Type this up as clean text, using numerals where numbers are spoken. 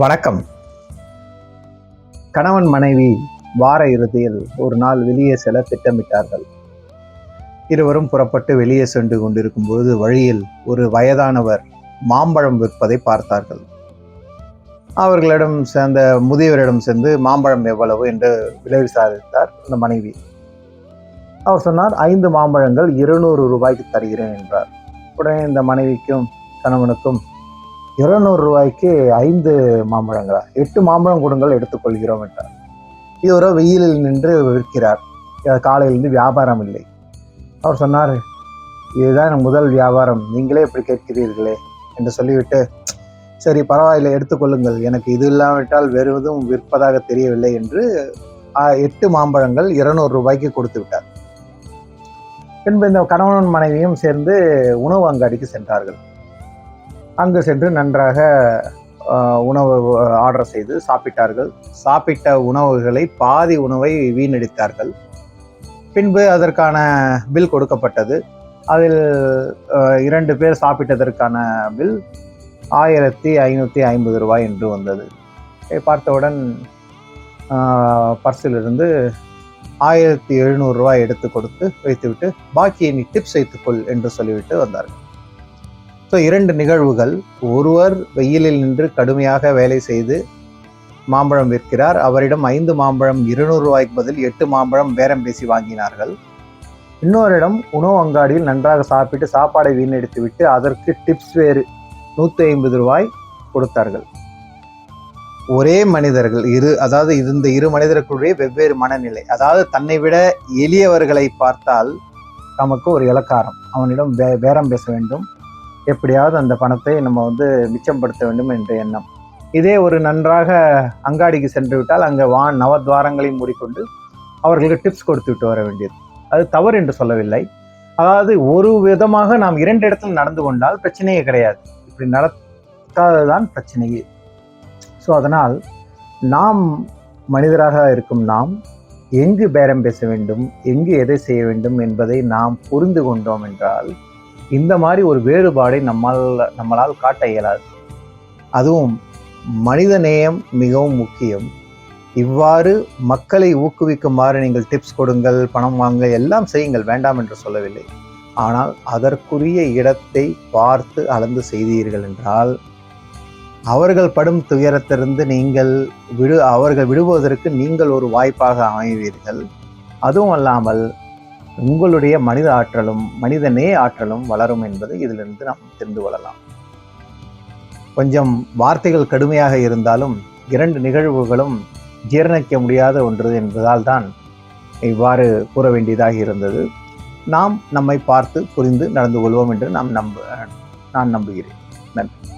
வணக்கம். கணவன் மனைவி வார இறுதியில் ஒரு நாள் வெளியே செல்ல திட்டமிட்டார்கள். இருவரும் புறப்பட்டு வெளியே சென்று கொண்டிருக்கும் பொழுது வழியில் ஒரு வயதானவர் மாம்பழம் விற்பதை பார்த்தார்கள். அவர்களிடம் சேர்ந்த முதியவரிடம் சென்று மாம்பழம் எவ்வளவு என்று விலை விசாரித்தார் அந்த மனைவி. அவர் சொன்னார், 5 மாம்பழங்கள் 200 ரூபாய்க்கு தருகிறேன் என்றார். உடனே இந்த மனைவிக்கும் கணவனுக்கும் 200 ரூபாய்க்கு 5 மாம்பழங்களா? 8 மாம்பழம் கொடுங்கள், எடுத்துக்கொள்கிறோம் என்றார். இவரோ வெயிலில் நின்று விற்கிறார். காலையிலிருந்து வியாபாரம் இல்லை. அவர் சொன்னார், இதுதான் எனக்கு முதல் வியாபாரம், நீங்களே இப்படி கேட்கிறீர்களே என்று சொல்லிவிட்டு, சரி பரவாயில்லை, எடுத்துக்கொள்ளுங்கள், எனக்கு இது இல்லாவிட்டால் வேறு எதுவும் விற்பதாக தெரியவில்லை என்று 8 மாம்பழங்கள் 200 ரூபாய்க்கு கொடுத்து விட்டார். பின்பு இந்த கணவன் மனைவியும் சேர்ந்து உணவு அங்காடிக்கு சென்றார்கள். அங்கு சென்று நன்றாக உணவு ஆர்டர் செய்து சாப்பிட்டார்கள். சாப்பிட்ட உணவுகளை பாதி உணவை வீணடித்தார்கள். பின்பு அதற்கான பில் கொடுக்கப்பட்டது. அதில் 2 பேர் சாப்பிட்டதற்கான பில் 1550 ரூபாய் என்று வந்தது. பார்த்தவுடன் பர்சிலிருந்து 1700 ரூபாய் எடுத்து கொடுத்து வைத்துவிட்டு, பாக்கியை நீ டிப்ஸ் வைத்துக்கொள் என்று சொல்லிவிட்டு வந்தார்கள். ஸோ 2 நிகழ்வுகள். ஒருவர் வெயிலில் நின்று கடுமையாக வேலை செய்து மாம்பழம் விற்கிறார். அவரிடம் 5 மாம்பழம் 200 ரூபாய்க்கு பதில் 8 மாம்பழம் பேரம் பேசி வாங்கினார்கள். இன்னொருடம் உணவு அங்காடியில் நன்றாக சாப்பிட்டு சாப்பாடை வீணடித்து விட்டு அதற்கு டிப்ஸ் வேறு 150 ரூபாய் கொடுத்தார்கள். ஒரே மனிதர்கள், அதாவது இந்த 2 மனிதர்களுடைய வெவ்வேறு மனநிலை. அதாவது தன்னை விட எளியவர்களை பார்த்தால் நமக்கு ஒரு இலக்காரம், அவனிடம் பேரம் பேச வேண்டும், எப்படியாவது அந்த பணத்தை நம்ம மிச்சப்படுத்த வேண்டும் என்ற எண்ணம். இதே ஒரு நன்றாக அங்காடிக்கு சென்று விட்டால் அங்கே நவத்வாரங்களையும் மூடிக்கொண்டு அவர்களுக்கு டிப்ஸ் கொடுத்து விட்டு வர வேண்டியது. அது தவறு என்று சொல்லவில்லை. அதாவது ஒரு விதமாக நாம் 2 இடத்துல நடந்து கொண்டால் பிரச்சனையே கிடையாது. இப்படி நடக்காததுதான் பிரச்சனையே. ஸோ அதனால் நாம் மனிதராக இருக்கும் நாம் எங்கு பேரம் பேச வேண்டும், எங்கு எதை செய்ய வேண்டும் என்பதை நாம் புரிந்து கொண்டோம் என்றால் இந்த மாதிரி ஒரு வேறுபாடை நம்மளால் காட்ட இயலாது. அதுவும் மனித நேயம் மிகவும் முக்கியம். இவ்வாறு மக்களை ஊக்குவிக்குமாறு நீங்கள் டிப்ஸ் கொடுங்கள், பணம் வாங்க, எல்லாம் செய்யுங்கள், வேண்டாம் என்று சொல்லவில்லை. ஆனால் அதற்குரிய இடத்தை பார்த்து அளந்து செய்தீர்கள் என்றால் அவர்கள் படும் துயரத்திலிருந்து அவர்கள் விடுவதற்கு நீங்கள் ஒரு வாய்ப்பாக அமைவீர்கள். அதுவும் அல்லாமல் உங்களுடைய மனித ஆற்றலும் மனித நேய ஆற்றலும் வளரும் என்பதை இதிலிருந்து நாம் தெரிந்து கொள்ளலாம். கொஞ்சம் வார்த்தைகள் கடுமையாக இருந்தாலும் 2 நிகழ்வுகளும் ஜீரணிக்க முடியாத ஒன்று என்பதால் தான் இவ்வாறு கூற வேண்டியதாக இருந்தது. நாம் நம்மை பார்த்து புரிந்து நடந்து கொள்வோம் என்று நான் நம்புகிறேன். நன்றி.